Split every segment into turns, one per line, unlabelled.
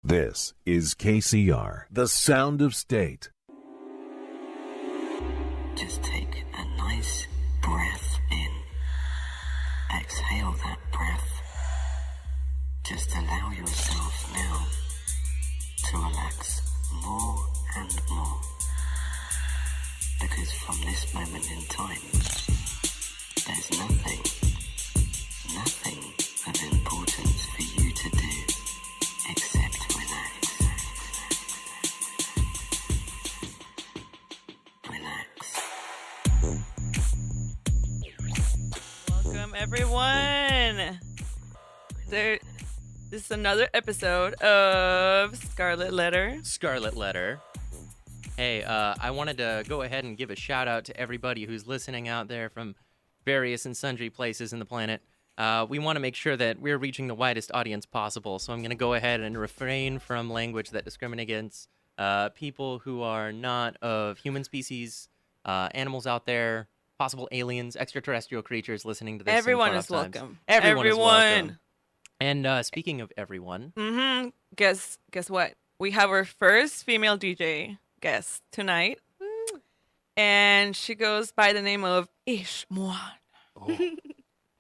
This is KCR, the sound of state.
Just take a nice breath in. Exhale that breath. Just allow yourself now to relax more and more. Because from this moment in time, there's nothing of importance for you to do except relax. Relax.
Welcome, everyone. This is another episode of Scarlett Letter.
Scarlett Letter. Hey, I wanted to go ahead and give a shout out to everybody who's listening out there from various and sundry places in the planet. We want to make sure that we're reaching the widest audience possible, so I'm going to go ahead and refrain from language that discriminates against people who are not of human species, animals out there, possible aliens, extraterrestrial creatures listening to this.
Everyone is welcome.
Everyone is welcome. And speaking of everyone,
Guess what? We have our first female DJ guest tonight, and she goes by the name of Ix Muan.
oh,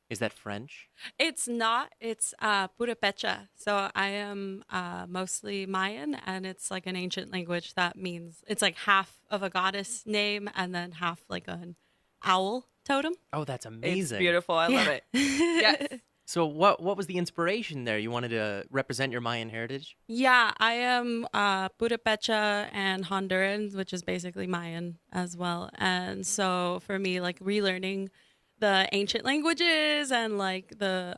is that French?
It's not. It's Purepecha. So I am mostly Mayan, and it's like an ancient language that means it's like half of a goddess name and then half like an owl totem.
Oh, that's amazing.
It's beautiful. I love it. Yes.
So what was the inspiration there? You wanted to represent your Mayan heritage?
Yeah, I am Purepecha and Honduran, which is basically Mayan as well. And so for me, like relearning the ancient languages and like the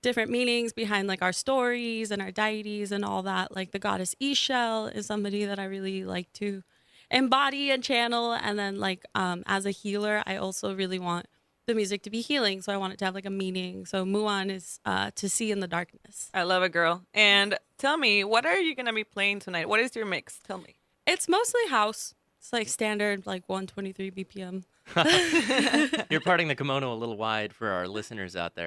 different meanings behind like our stories and our deities and all that, like the goddess Ixchel is somebody that I really like to embody and channel. And then like as a healer, I also really want the music to be healing, so I want it to have like a meaning. So Muan is to see in the darkness.
I love it, girl. And tell me, what are you going to be playing tonight? What is your mix? Tell me.
It's mostly house. It's like standard, like 123 BPM.
You're parting the kimono a little wide for our listeners out there.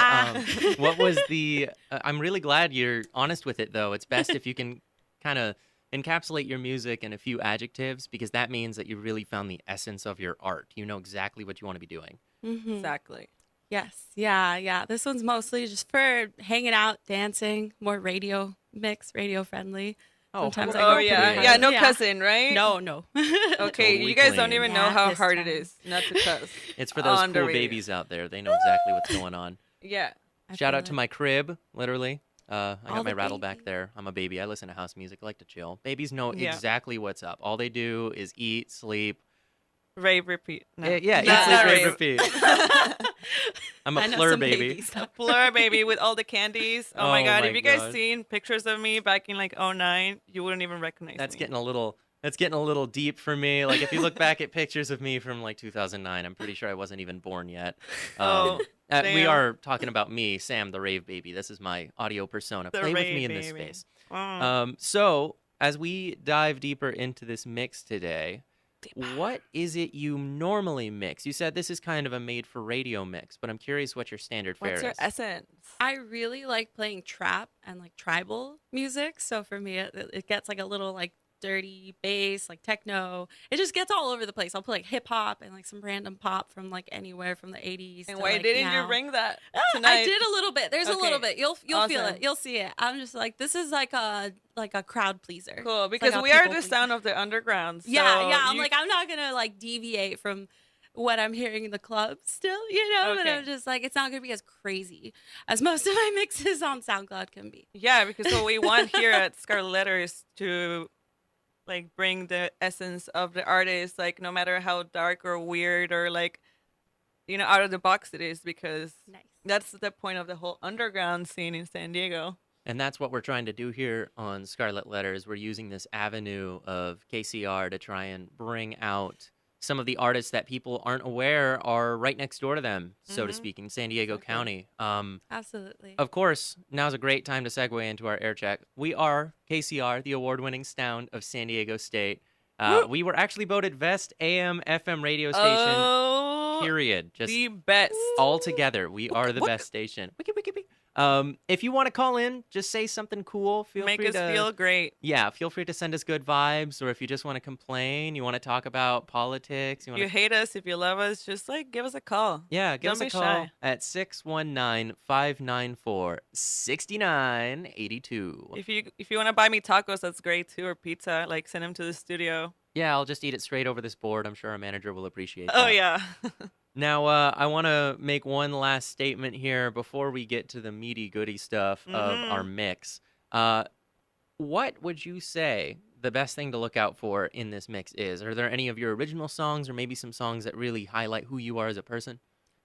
What was the... I'm really glad you're honest with it, though. It's best if you can kind of encapsulate your music in a few adjectives, because that means that you really found the essence of your art. You know exactly what you want to be doing.
Mm-hmm.
Exactly.
Yes. Yeah. This one's mostly just for hanging out, dancing, more radio mix, radio friendly. Sometimes I go pretty hard.
Yeah, no cussing, right?
No.
Okay,
Totally
you guys
clean.
don't even know
Not
how
this
hard
time.
it is not to cuss.
It's for those
On the
cool
radio.
babies out there. They know exactly what's going on.
Yeah.
Shout out to my crib, literally. I
All
got my
the
rattle back
babies.
there. I'm a baby. I listen to house music. I like to chill. Babies know
Yeah.
exactly what's up. All they do is eat, sleep.
Rave, repeat. No.
Yeah, eat,
Not
sleep, rave,
rave.
repeat. I'm a
I know
plur
some
baby.
babies.
Blur baby with all the candies. Oh, my
Oh
god!
my
If you guys
God.
seen pictures of me back in like '09, you wouldn't even recognize
That's
me.
getting a little deep for me. Like if you look back at pictures of me from like 2009, I'm pretty sure I wasn't even born yet.
Oh,
We
Sam.
are talking about me, Sam the Rave Baby. This is my audio persona.
The
Play with
rave
me in this
baby.
space.
Oh.
So as we dive deeper into this mix today, what is it you normally mix? You said this is kind of a made for radio mix, but I'm curious what your standard fare
What's your
is.
essence?
I really like playing trap and like tribal music. So for me, it gets like a little like dirty bass, like techno. It just gets all over the place. I'll play like hip hop and like some random pop from like anywhere from the 80s.
And
to,
why
like,
didn't
now.
you bring that
Ah,
tonight?
I did a little bit. There's a
Okay.
little bit. You'll feel
Awesome.
it. You'll see it. I'm just like, this is like a crowd pleaser.
Cool,
It's
because
like a
we are
people
the
pleaser.
sound of the underground. So
Yeah. I'm
you-
like, I'm not gonna like deviate from what I'm hearing in the club still, you know. But
Okay.
I'm just like, it's not gonna be as crazy as most of my mixes on SoundCloud can be.
yeah, because what we want here at Scarlett Letter is to like bring the essence of the artist, like no matter how dark or weird or like out of the box it is, because
Nice.
that's the point of the whole underground scene in San Diego.
And that's what we're trying to do here on Scarlett Letters. We're using this avenue of KCR to try and bring out some of the artists that people aren't aware are right next door to them, so to speak, in San Diego County.
Absolutely.
Of course, now's a great time to segue into our air check. We are KCR, the award-winning sound of San Diego State. We were actually voted best AM FM radio station,
Oh,
period. Just
the best.
all together, we are the best station. Wiki, wiki, wiki. If you want to call in, just say something cool. Feel
Make
free
us
to
feel great.
Yeah, feel free to send us good vibes, or if you just want to complain, you want to talk about politics, you
If
want
you
to
hate us, if you love us, just like give us a call.
yeah, give
Don't
us a
be
call
shy.
at 619-594-6982.
If you want to buy me tacos, that's great too, or pizza. Like send them to the studio.
Yeah, I'll just eat it straight over this board. I'm sure our manager will appreciate
Oh
that.
yeah.
Now, I want to make one last statement here before we get to the meaty goody stuff of our mix. What would you say the best thing to look out for in this mix is? Are there any of your original songs or maybe some songs that really highlight who you are as a person?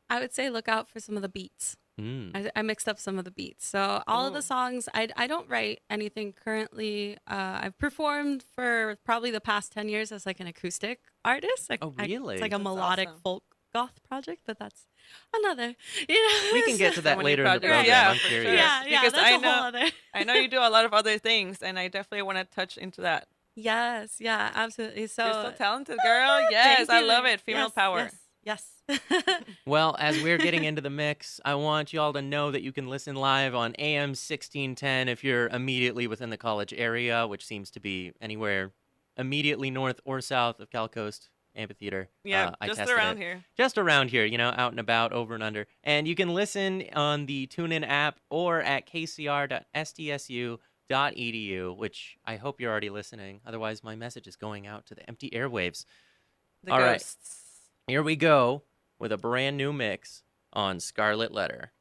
I would say look out for some of the beats.
Mm.
I mixed up some of the beats. So all of
Ooh.
the songs, I don't write anything currently. I've performed for probably the past 10 years as like an acoustic artist.
Oh, really?
It's like a
That's
melodic
awesome.
folk goth project, but that's another.
We can get to that
many
later in the
projects.
program.
Yeah,
I'm
for
curious.
sure.
Yeah,
Because
that's
I
a
know-
whole other.
I know you do a lot of other things, and I definitely want to touch into that.
Yes, yeah, absolutely. So,
You're so talented, girl. Yes,
thank
I love
you.
it. Female
Yes,
power.
Yes.
Well, as we're getting into the mix, I want y'all to know that you can listen live on AM 1610 if you're immediately within the college area, which seems to be anywhere immediately north or south of Cal Coast Amphitheater.
Yeah,
I
just
tested
around
it.
here.
Just around here, out and about, over and under. And you can listen on the TuneIn app or at kcr.stsu.edu, which I hope you're already listening. Otherwise, my message is going out to the empty airwaves.
The
All right.
ghosts.
Here we go with a brand new mix on Scarlett Letter.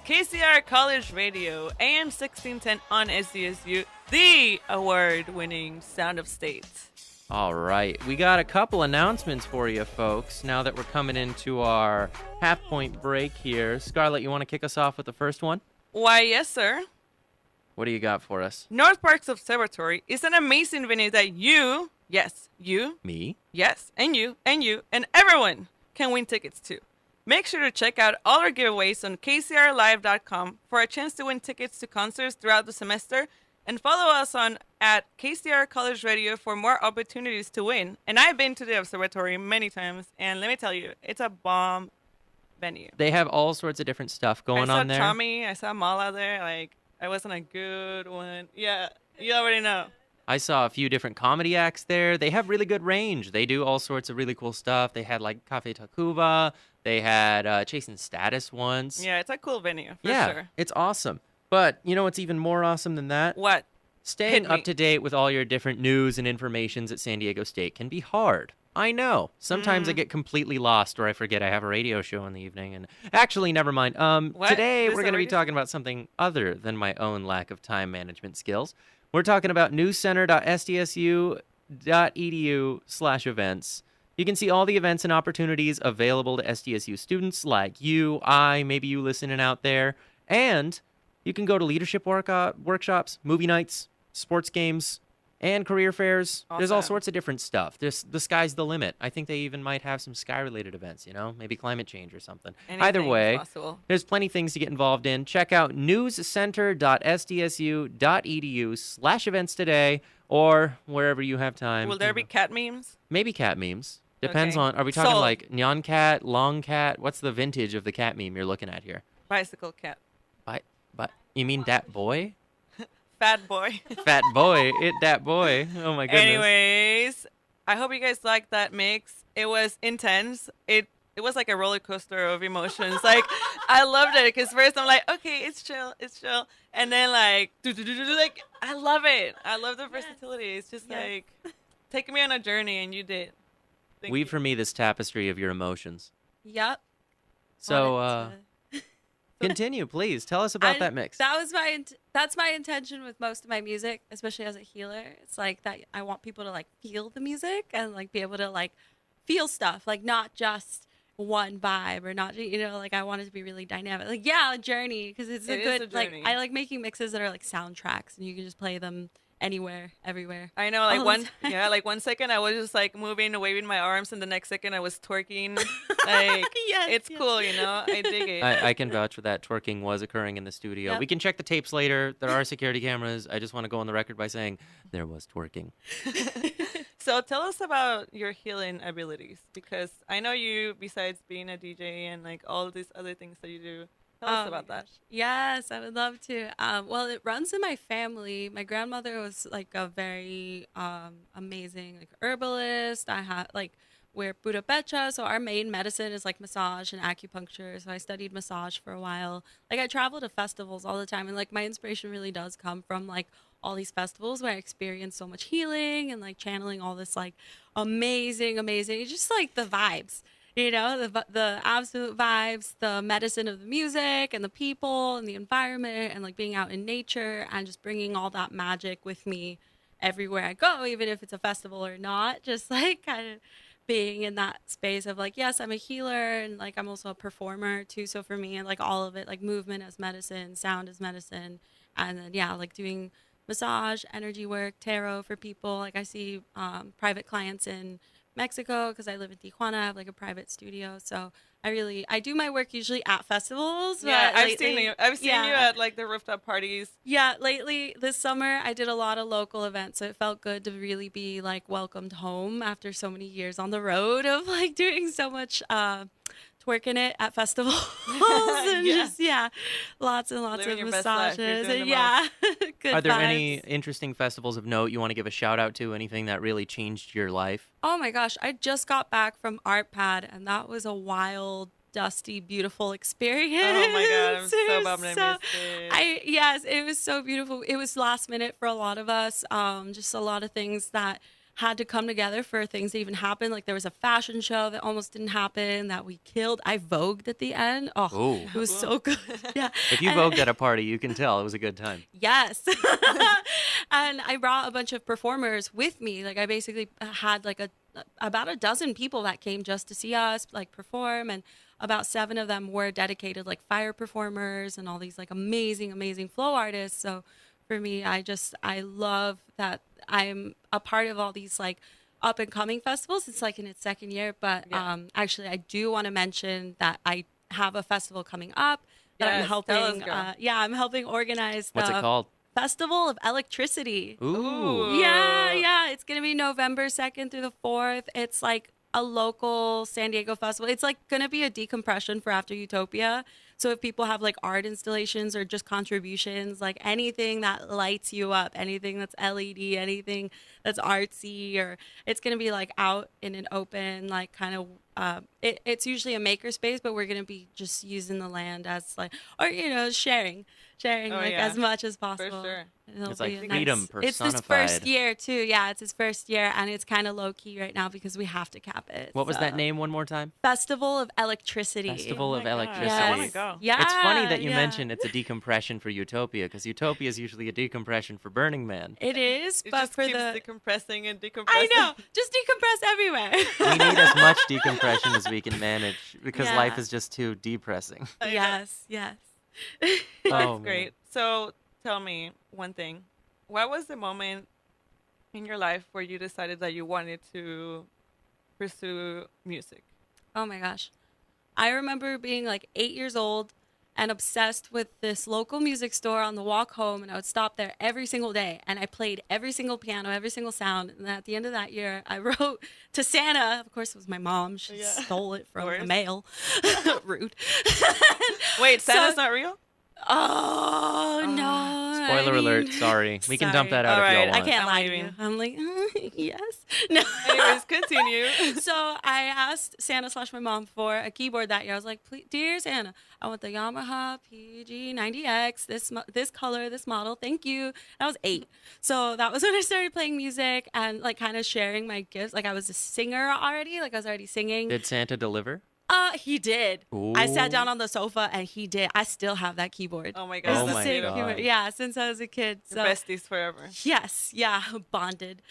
KCR College Radio, AM 1610 on SDSU, the award-winning Sound of State.
All right, we got a couple announcements for you folks now that we're coming into our half-point break here. Scarlett, you want to kick us off with the first one?
Why, yes, sir.
What do you got for us?
North Parks Observatory is an amazing venue that you, yes, you,
Me?
yes, and you, and everyone can win tickets to. Make sure to check out all our giveaways on kcrlive.com for a chance to win tickets to concerts throughout the semester, and follow us on at KCR College Radio for more opportunities to win. And I've been to the observatory many times, and let me tell you, it's a bomb venue.
They have all sorts of different stuff going on there.
I saw Tommy, I saw Mala there. Like, I wasn't a good one. Yeah, you already know.
I saw a few different comedy acts there. They have really good range. They do all sorts of really cool stuff. They had like Cafe Tacuba. They had Chasing Status once.
Yeah, it's a cool venue, for
yeah,
sure.
it's awesome. But you know what's even more awesome than that?
What?
Staying
Hit me.
up to date with all your different news and informations at San Diego State can be hard. I know. Sometimes I get completely lost or I forget I have a radio show in the evening. And actually, never mind.
What?
Today
There's
we're
a
going to be
radio
talking about something other than my own lack of time management skills. We're talking about newscenter.sdsu.edu/events. You can see all the events and opportunities available to SDSU students like you, maybe you listening out there. And you can go to leadership workshops, movie nights, sports games, and career fairs. There's all
Awesome.
sorts of different stuff. The sky's the limit. I think they even might have some sky-related events, maybe climate change or something. Either
Anything is
way,
possible.
there's plenty of things to get involved in. Check out newscenter.sdsu.edu/events today or wherever you have time.
Will there be cat memes?
Maybe cat memes. Depends
Okay.
on, are we talking
Sold.
like nyan cat, long cat? What's the vintage of the cat meme you're looking at here?
Bicycle cat.
But you mean that boy?
Fat boy.
Fat boy, that boy. Oh my goodness.
Anyways, I hope you guys liked that mix. It was intense. It was like a roller coaster of emotions. Like, I loved it because first I'm like, okay, it's chill, and then like, like I love it. I love the versatility. It's just like taking me on a journey, and you did. Thank
Weave
you.
for me this tapestry of your emotions.
Yep.
So,
Wanted to-
continue, please. Tell us about
I-
that mix.
That was that's my intention with most of my music, especially as a healer. It's like that I want people to like feel the music and like be able to like feel stuff, like not just one vibe or not, like I want it to be really dynamic. Like, yeah, a journey, because it's
It
a
is
good,
a
like,
journey.
I like making mixes that are like soundtracks and you can just play them anywhere, everywhere.
I know, like
all the time.
like 1 second I was just like moving and waving my arms, and the next second I was twerking. Like,
Yes,
it's
yes.
cool, I dig it.
I can vouch for that. Twerking was occurring in the studio.
Yep.
We can check the tapes later. There are security cameras. I just want to go on the record by saying there was twerking.
So tell us about your healing abilities, because I know you, besides being a DJ and like all these other things that you do. Tell us
Oh
about
my
that.
gosh. Yes, I would love to. Well, it runs in my family. My grandmother was like a very amazing like herbalist. I had like we're Buddha Becha, so our main medicine is like massage and acupuncture. So I studied massage for a while. Like I travel to festivals all the time, and like my inspiration really does come from like all these festivals where I experience so much healing and like channeling all this like amazing, it's just like the vibes. The absolute vibes, the medicine of the music and the people and the environment and like being out in nature and just bringing all that magic with me everywhere I go, even if it's a festival or not, just like kind of being in that space of like, yes, I'm a healer and like I'm also a performer too. So for me, like all of it, like movement as medicine, sound as medicine, and then like doing massage, energy work, tarot for people. Like I see private clients in Mexico because I live in Tijuana. I have like a private studio, so I do my work usually at festivals.
Yeah,
but
I've seen you. I've seen you at like the rooftop parties.
Yeah, lately this summer I did a lot of local events, so it felt good to really be like welcomed home after so many years on the road of like doing so much twerking it at festivals and
Yeah.
just lots and lots
Living
of
your best life. You're
massages
doing
and
the
good
Are there
vibes.
any interesting festivals of note you want to give a shout out to? Anything that really changed your life?
Oh my gosh, I just got back from ArtPad and that was a wild, dusty, beautiful experience.
Oh my God, I'm so
It was
bummed I
so-
missed it.
Yes, it was so beautiful. It was last minute for a lot of us. Just a lot of things that had to come together for things to even happen. Like there was a fashion show that almost didn't happen that we killed. I vogued at the end. Oh,
Ooh.
it was so good. Yeah.
If you vogued at a party, you can tell it was a good time.
Yes. And I brought a bunch of performers with me. Like I basically had like about a dozen people that came just to see us like perform, and about 7 of them were dedicated like fire performers and all these like amazing flow artists. So for me, I love that I'm a part of all these like up and coming festivals. It's like in its second year, but actually I do want to mention that I have a festival coming up that I'm
Yes, tell
helping.
us, girl.
I'm helping organize.
What's it called?
Festival of Electricity.
Ooh.
Yeah. It's going to be November 2nd through the 4th. It's like a local San Diego festival. It's like going to be a decompression for After Utopia. So if people have like art installations or just contributions, like anything that lights you up, anything that's LED, anything that's artsy, or it's going to be like out in an open, like kind of, it's usually a maker space, but we're going to be just using the land as like, or, sharing
Oh,
like
yeah.
as much as possible.
sure.
It'll
It's like
be a
freedom
It's his first
personified.
year too. Yeah, it's his first year, and it's kind of low key right now because we have to cap it.
What was that
so.
name one more time?
Festival of Electricity.
Festival
Oh
of
my gosh,
Electricity.
I want to
Yes.
go.
Yeah,
It's funny that you
yeah.
mentioned it's a decompression for Utopia, because Utopia is usually a decompression for Burning Man.
It is,
It
but
just
for
keeps
the
decompressing and decompressing.
I know, just decompress everywhere.
We need as much decompression as we can manage, because
Yeah.
life is just too depressing.
I know.
yes.
Oh,
That's
man.
great. So tell me one thing. What was the moment in your life where you decided that you wanted to pursue music?
Oh my gosh. I remember being like 8 years old and obsessed with this local music store on the walk home, and I would stop there every single day, and I played every single piano, every single sound. And at the end of that year, I wrote to Santa. Of course, it was my mom. She
Yeah.
stole it from the
course.
mail. Rude.
Wait, Santa's
So-
not real?
Oh no!
Spoiler alert, sorry. We can dump that out
All
if y'all
right,
I
want.
can't
I'm
lie to
leaving.
you. I'm like, yes. No.
Anyways, continue.
So I asked Santa / my mom for a keyboard that year. I was like, please, dear Santa, I want the Yamaha PG90X, this color, this model. Thank you. I was 8. So that was when I started playing music and like kind of sharing my gifts. Like I was a singer already. Like I was already singing.
Did Santa deliver?
He did. I
Ooh.
sat down on the sofa and he did. I still have that keyboard.
Oh my
It's
god,
Oh
the
that's
my
same
beautiful.
God.
keyboard. Yeah, since I was a kid. So
Your besties forever.
yes, yeah, bonded.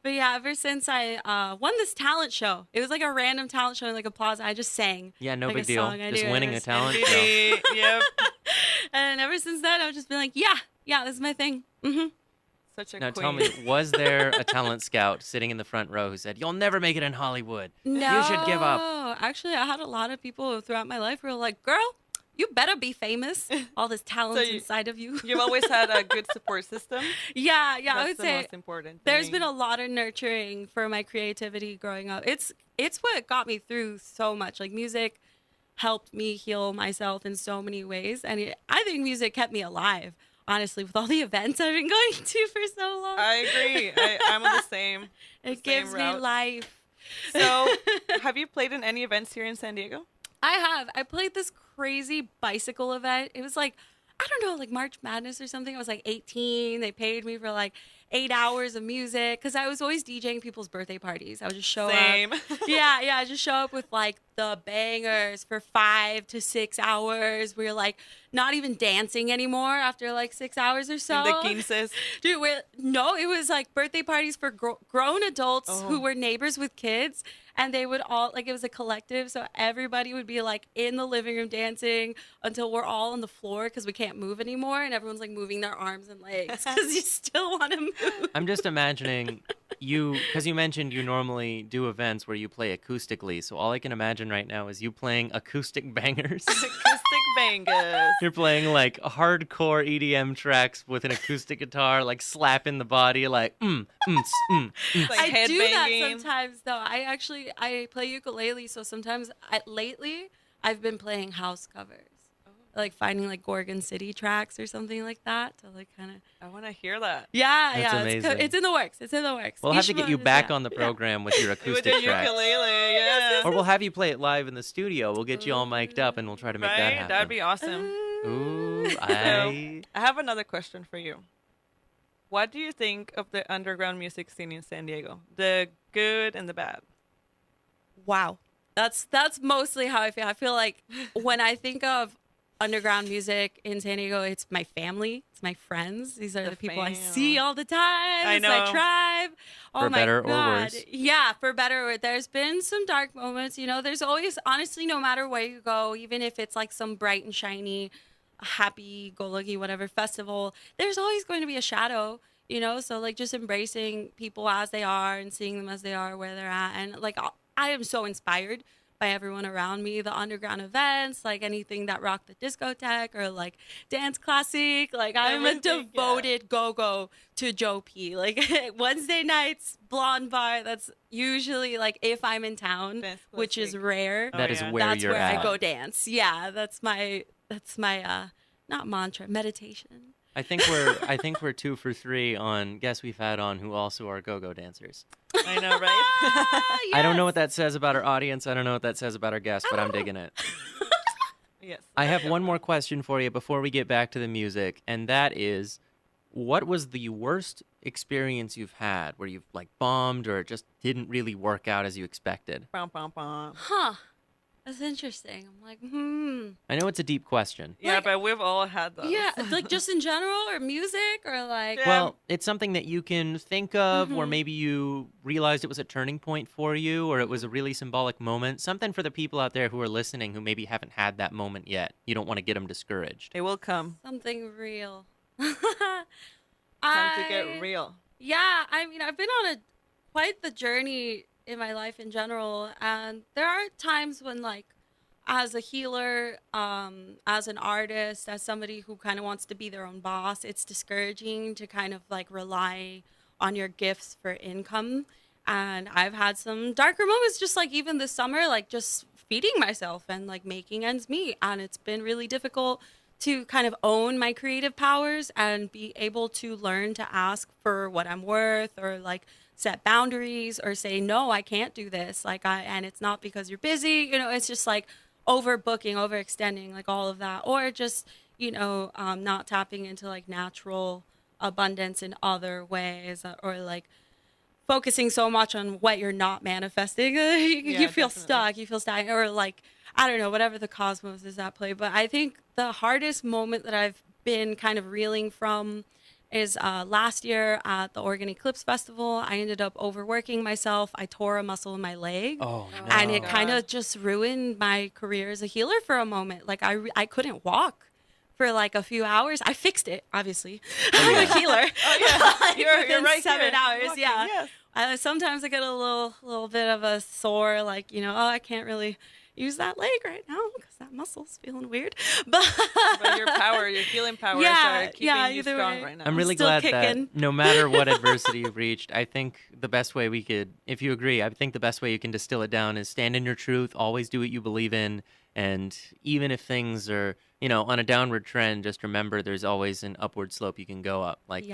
But yeah, ever since I won this talent show, it was like a random talent show in like a plaza. I just sang.
Yeah, no
like
big
a
deal.
song I
Just
knew.
winning
It
a
was-
talent show.
MTV, yep.
And ever since then, I've just been like, yeah, this is my thing.
Such a
Now
queen.
tell me, was there a talent scout sitting in the front row who said, "You'll never make it in Hollywood.
No,
You should give up"?
Actually, I had a lot of people throughout my life who were like, "Girl, you better be famous. All this talent
you-
inside of you."
You've always had a good support system.
yeah, I
That's
would
the
say
most important.
there's
thing.
been a lot of nurturing for my creativity growing up. It's what got me through so much. Like music helped me heal myself in so many ways, and I think music kept me alive. Honestly, with all the events I've been going to for so long,
I agree. I'm on the same.
it
same
gives me
route.
life.
So, have you played in any events here in San Diego?
I have. I played this crazy bicycle event. It was like, I don't know, like March Madness or something. I was like 18. They paid me for like 8 hours of music because I was always DJing people's birthday parties. I would just show
Same.
up. Yeah, I just show up with like the bangers for 5 to 6 hours. We're like not even dancing anymore after like 6 hours or so.
In the quinces.
Dude, no, it was like birthday parties for grown adults
Oh.
who were neighbors with kids. And they would all, like, it was a collective. So everybody would be like in the living room dancing until we're all on the floor because we can't move anymore. And everyone's like moving their arms and legs because you still want to move.
I'm just imagining you, because you mentioned you normally do events where you play acoustically. So all I can imagine right now is you playing acoustic bangers.
Acoustic bangers.
You're playing like hardcore EDM tracks with an acoustic guitar, like slapping the body, like
Like
I do that
headbanging.
sometimes, though. I play ukulele. So sometimes lately I've been playing house covers. Like finding like Gorgon City tracks or something like that to like kind of
I want to hear that.
yeah
That's
it's
amazing.
in the works. It's in the works.
We'll have
Each
to get
one
you
is-
back
yeah,
on the
yeah.
program with your
With
acoustic
the
tracks.
ukulele, yeah.
Or we'll have you play it live in the studio. We'll get you all mic'd up and we'll try to make that
Right?
happen.
That'd be awesome.
Ooh,
I have another question for you. what do you think of the underground music scene in San Diego? The good and the bad.
Wow. That's mostly how I feel. I feel like when I think of underground music in San Diego, it's my family, it's my friends. These are the people I see all the time.
I
It's
know.
my tribe. Oh
For
my
better or
God.
worse.
Yeah, for better or worse. There's been some dark moments. You know, there's always, honestly, no matter where you go, even if it's like some bright and shiny, happy go lucky whatever festival, there's always going to be a shadow. You know, so like just embracing people as they are and seeing them as they are, where they're at, and like I am so inspired by everyone around me. The underground events, like anything that rock the discotheque or like dance classic. Like I'm a
Everything,
devoted go to Joe P. Like Wednesday nights, Blonde Bar. That's usually like if I'm in town,
Dance
which is
classic.
rare.
Oh,
That is
yeah.
where
That's
you're
where
at.
I go dance. Yeah, that's my not mantra, meditation.
I think we're 2 for 3 on guests we've had on who also are go-go dancers.
I know, right?
I don't know what that says about our audience. I don't know what that says about our guests, but I'm digging it.
Yes.
I have one more question for you before we get back to the music, and that is, what was the worst experience you've had where you've like bombed or it just didn't really work out as you expected?
Bum, bum, bum.
Huh. That's interesting. I'm like,
I know it's a deep question.
Yeah,
Like-
but we've all had those.
Yeah, like just in general or music or like.
Yeah.
Well, it's something that you can think of, or maybe you realized it was a turning point for you, or it was a really symbolic moment. Something for the people out there who are listening who maybe haven't had that moment yet. You don't want to get them discouraged.
It will come.
Something real.
Time to get real.
Yeah, I mean, I've been on quite the journey in my life in general, and there are times when, like, as a healer, as an artist, as somebody who kind of wants to be their own boss, it's discouraging to kind of like rely on your gifts for income. And I've had some darker moments, just like even this summer, like just feeding myself and like making ends meet. And it's been really difficult to kind of own my creative powers and be able to learn to ask for what I'm worth, or like set boundaries, or say, no, I can't do this. And it's not because you're busy, you know, it's just like overbooking, overextending, like all of that. Or just, not tapping into like natural abundance in other ways, or like focusing so much on what you're not manifesting. You feel
definitely.
stuck, you feel stagnant, or like, I don't know, whatever the cosmos is at play. But I think the hardest moment that I've been kind of reeling from is last year at the Oregon Eclipse Festival. I ended up overworking myself. I tore a muscle in my leg.
Oh,
And it
God.
kind of just ruined my career as a healer for a moment. Like I couldn't walk for like a few hours. I fixed it, obviously. I'm a healer. Like,
You're
within
right
7
here.
hours.
Walking,
Yeah.
yes.
Sometimes I get a little bit of a sore, like, I can't really use that leg right now because that muscle's feeling weird. But
But your healing powers are keeping you
either
strong
way.
right now.
I'm really
still
glad
kicking.
that no matter what adversity you've reached, I think the best way we could, if you agree, I think the best way you can distill it down is stand in your truth, always do what you believe in, and even if things are, on a downward trend, just remember there's always an upward slope you can go up. Like,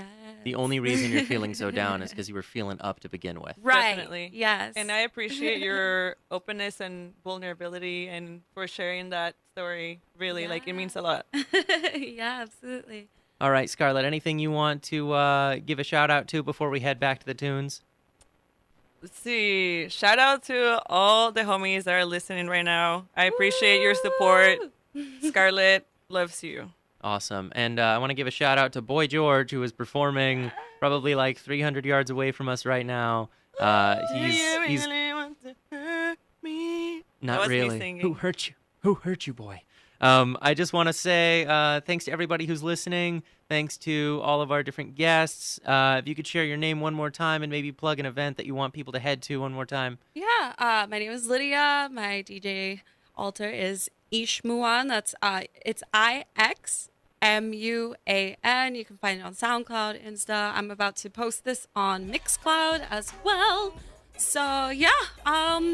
the only reason you're feeling so down is because you were feeling up to begin with.
Right.
Definitely.
Yes.
And I appreciate your openness and vulnerability and for sharing that story. Really, like it means a lot.
Yeah, absolutely.
All right, Scarlett, anything you want to give a shout out to before we head back to the tunes?
Let's see. Shout out to all the homies that are listening right now. I appreciate your support. Scarlett loves you.
Awesome. And I want to give a shout out to Boy George, who is performing probably like 300 yards away from us right now. He's
want to hurt me? That
not
was me
really.
singing.
Who hurt you? Who hurt you, boy? I just want to say thanks to everybody who's listening. Thanks to all of our different guests. If you could share your name one more time and maybe plug an event that you want people to head to one more time.
Yeah, my name is Lydia. My DJ altar is Ix Muan. That's it's IXMUAN. You can find it on SoundCloud, Insta. I'm about to post this on Mixcloud as well. So yeah,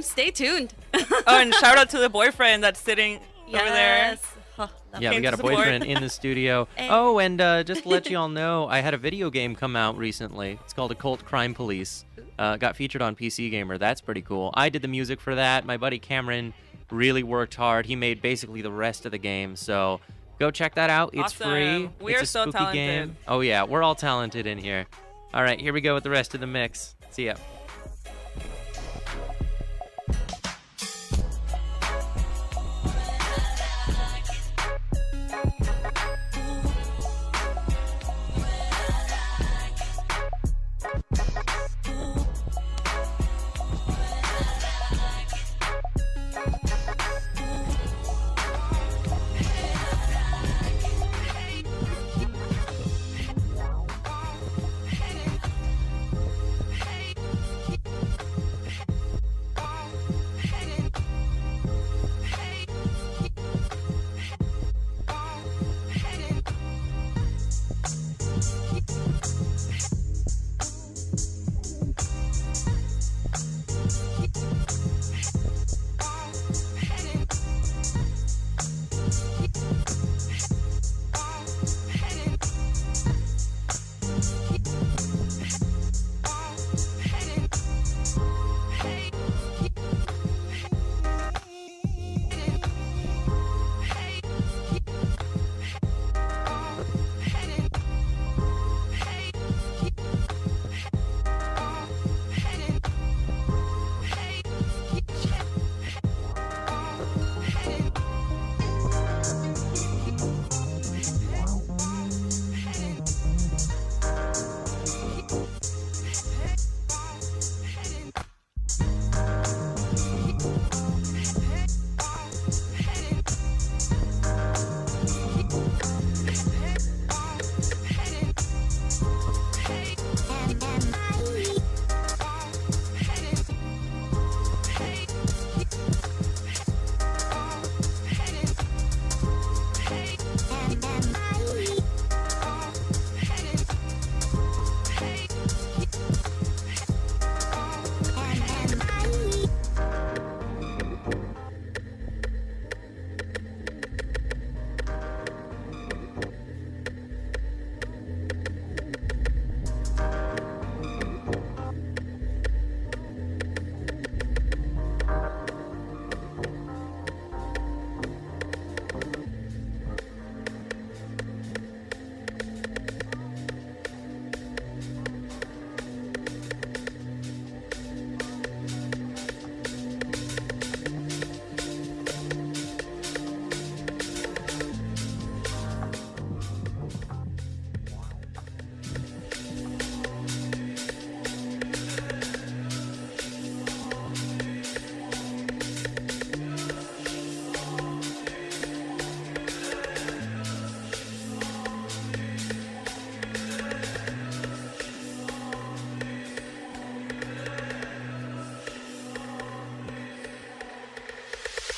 stay tuned.
Oh, and shout out to the boyfriend that's sitting over there.
Yes. Oh, love
Yeah, we
Came
got
to
a
support.
boyfriend in the studio.
Hey.
Oh, and just to let you all know, I had a video game come out recently. It's called Occult Crime Police. Got featured on PC Gamer. That's pretty cool. I did the music for that. My buddy Cameron really worked hard. He made basically the rest of the game. So Go check that out. It's
Awesome.
free.
We
It's
are
a
so
spooky
talented.
game. Oh yeah, we're all talented in here. All right, here we go with the rest of the mix. See ya.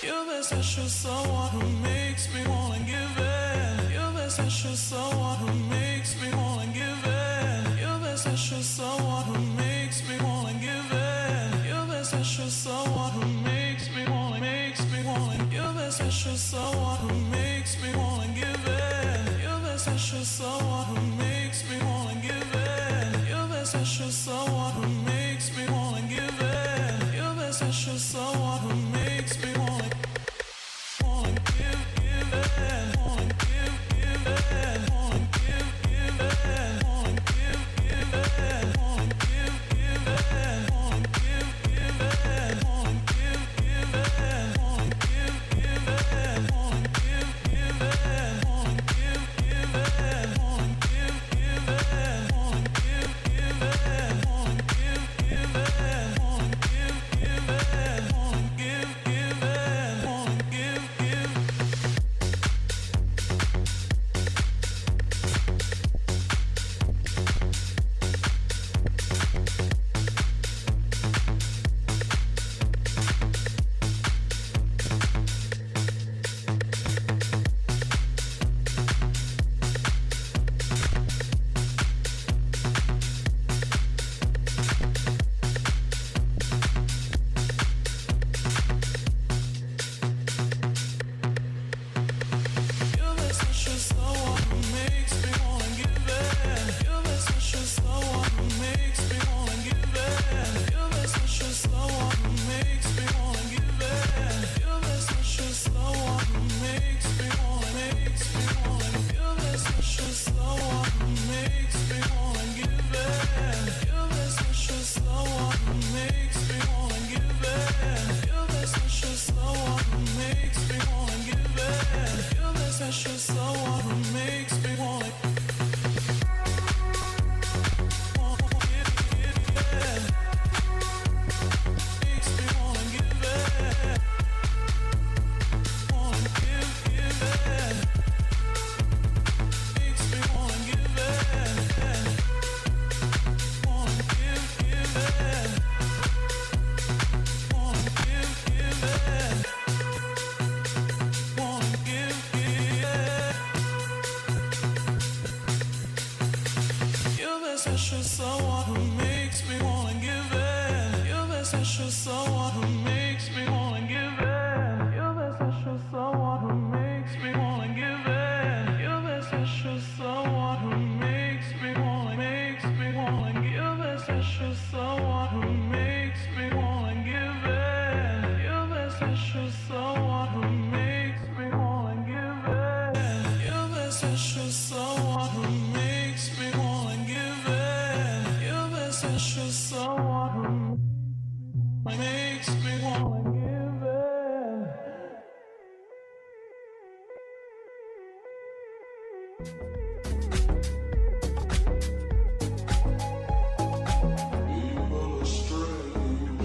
You're the special someone who makes me wanna give in. You're the special someone who makes me wanna give in. You're the special someone who makes me wanna give in. You're the special someone who makes me wanna. You're the special someone who makes me wanna give in. You're the special someone who makes me wanna give in. You're the special someone who makes me wanna give in. You're the special someone who makes me wanna give in, wanna give in, wanna give special someone who makes me wanna give in. You're the special someone who makes me wanna give in. You're the special someone who makes me wanna give in. You're the special someone who makes me wanna give. You're the special someone who makes me wanna give in. You're the special someone who makes me wanna give in. You're the special someone who makes me wanna give in. You're the special someone who makes me wanna give in. People are strange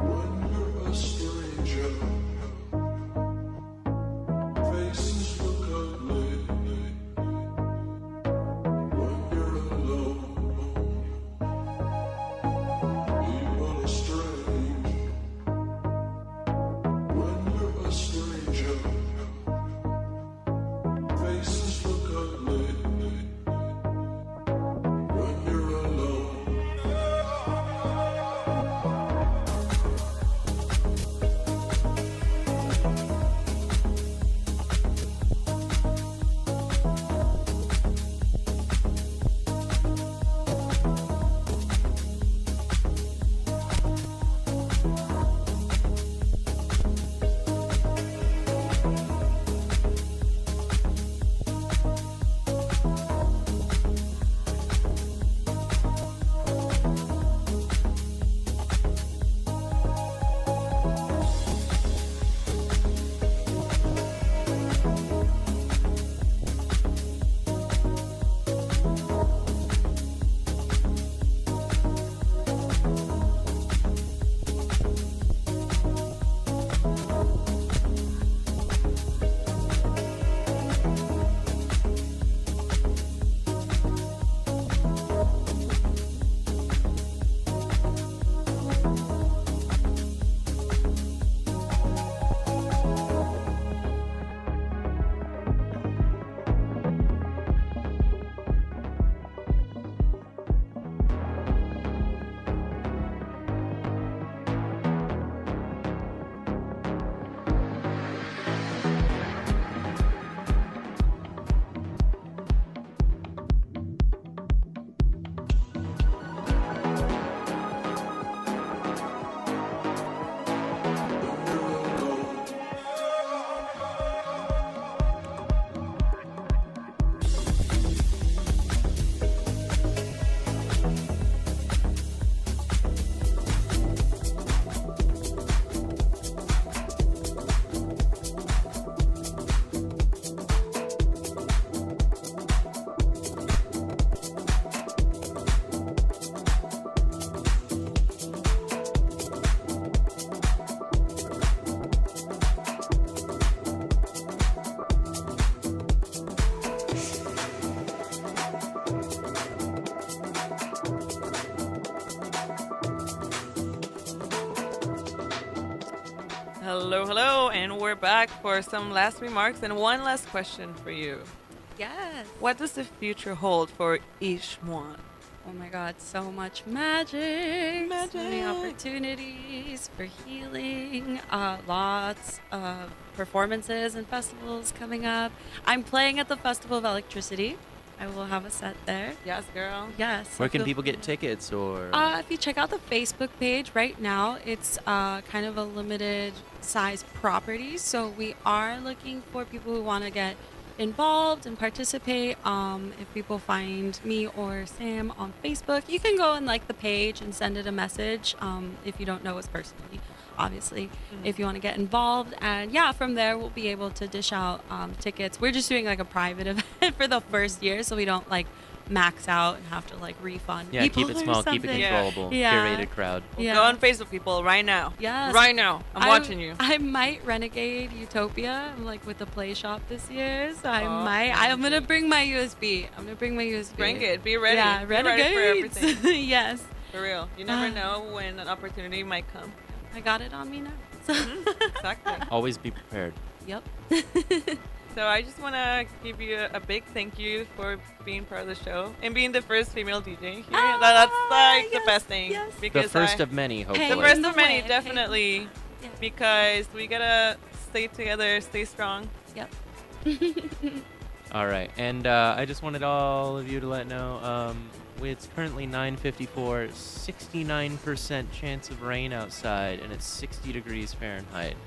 when you're a stranger. Faces look ugly when you're alone. People are strange when you're a stranger. Faces look ugly when you're alone.
Hello, hello, and we're back for some last remarks and one last question for you.
Yes.
What does the future hold for Ix Muan?
Oh my God, so much magic. So many
Magic.
opportunities for healing. Lots of performances and festivals coming up. I'm playing at the Festival of Electricity. I will have a set there.
Yes, girl.
Yes.
Where can
feel-
people get tickets or?
If you check out the Facebook page right now, it's kind of a limited size property. So we are looking for people who want to get involved and participate. If people find me or Sam on Facebook, you can go and like the page and send it a message. If you don't know us personally, obviously, if you want to get involved. And yeah, from there we'll be able to dish out tickets. We're just doing like a private event for the first year, so we don't like max out and have to like refund
Yeah,
people
keep it
or
small, keep it
something.
Yeah.
controllable,
Yeah.
curated crowd.
Yeah.
Go on Facebook, people, right now.
Yes.
Right now. I'm watching you.
I might renegade Utopia. I'm like with the play shop this year, so I
Oh,
might. I'm gonna bring my USB. I'm gonna bring my USB.
Bring it. Be ready.
Yeah,
Be ready for
renegades.
everything.
Yes,
For real. You never know when an opportunity might come.
I got it on me now. So,
Exactly.
Always be prepared.
yep.
So I just want to give you a big thank you for being part of the show and being the first female DJ here. That's like the best thing.
yes.
The
Because
first of many, hopefully.
the
Hey,
first
in
of
the
many,
way.
definitely.
Yeah.
Because we gotta stay together, stay strong.
Yep.
All right, and I just wanted all of you to let know, it's currently 9:54, 69% chance of rain outside, and it's 60 degrees Fahrenheit.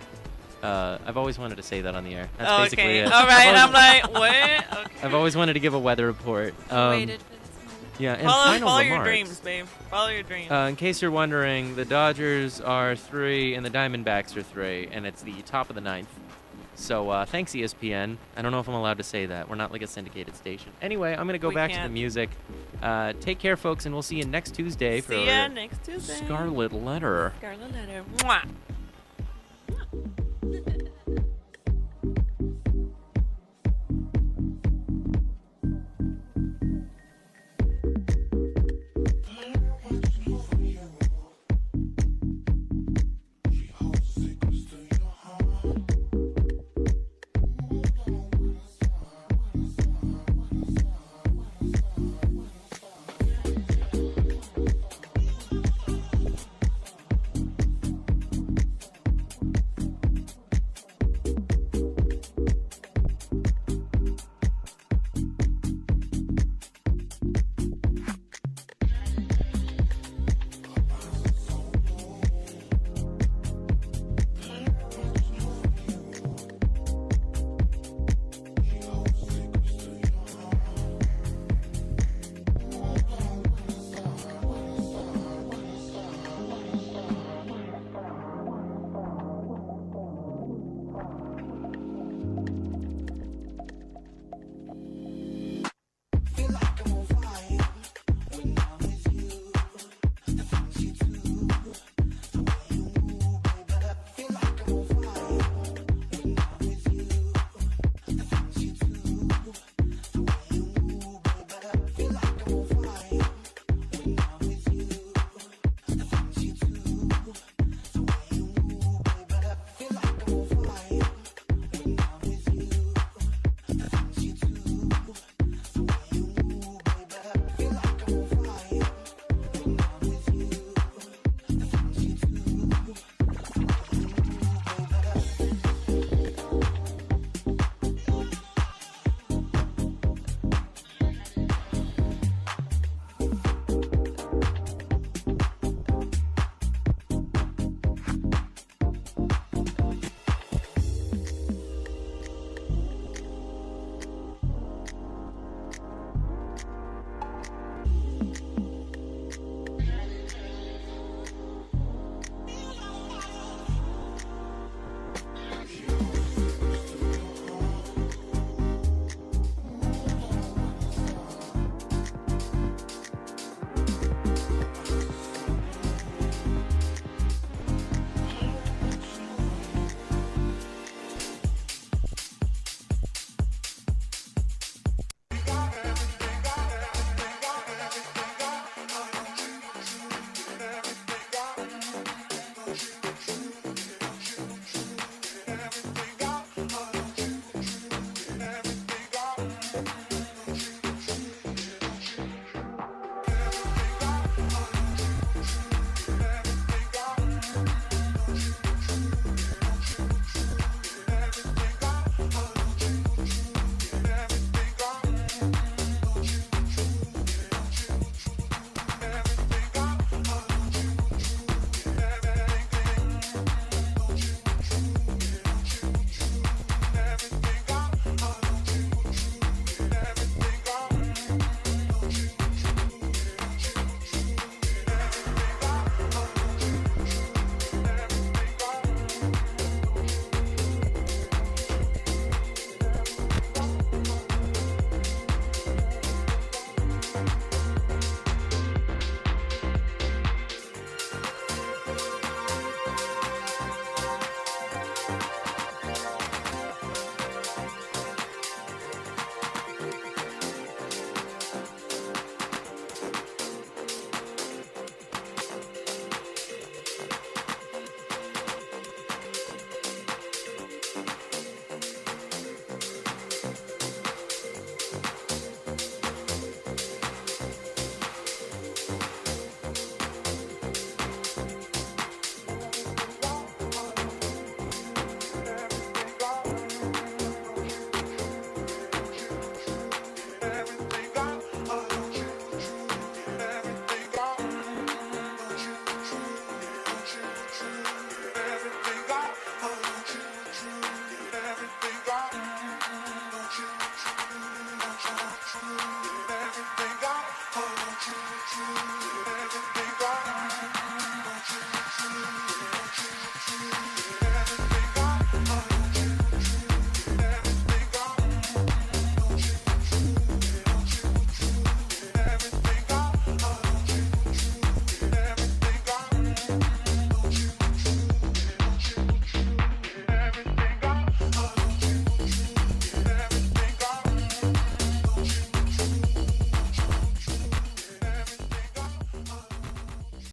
I've always wanted to say that on the air. That's basically
Okay.
it.
All right.
I've
I'm
always,
like, what? Okay.
I've always wanted to give a weather report.
Waited for this moment.
Yeah, and
Follow
final
your
remarks.
dreams, babe. Follow your dreams.
In case you're wondering, the Dodgers are 3 and the Diamondbacks are 3, and it's the top of the 9th. So thanks, ESPN. I don't know if I'm allowed to say that. We're not like a syndicated station. Anyway, I'm going to go
We
back to the
can't.
music. Take care, folks, and we'll see you next Tuesday for
See ya next Tuesday.
Scarlet Letter.
Scarlet Letter. Mwah.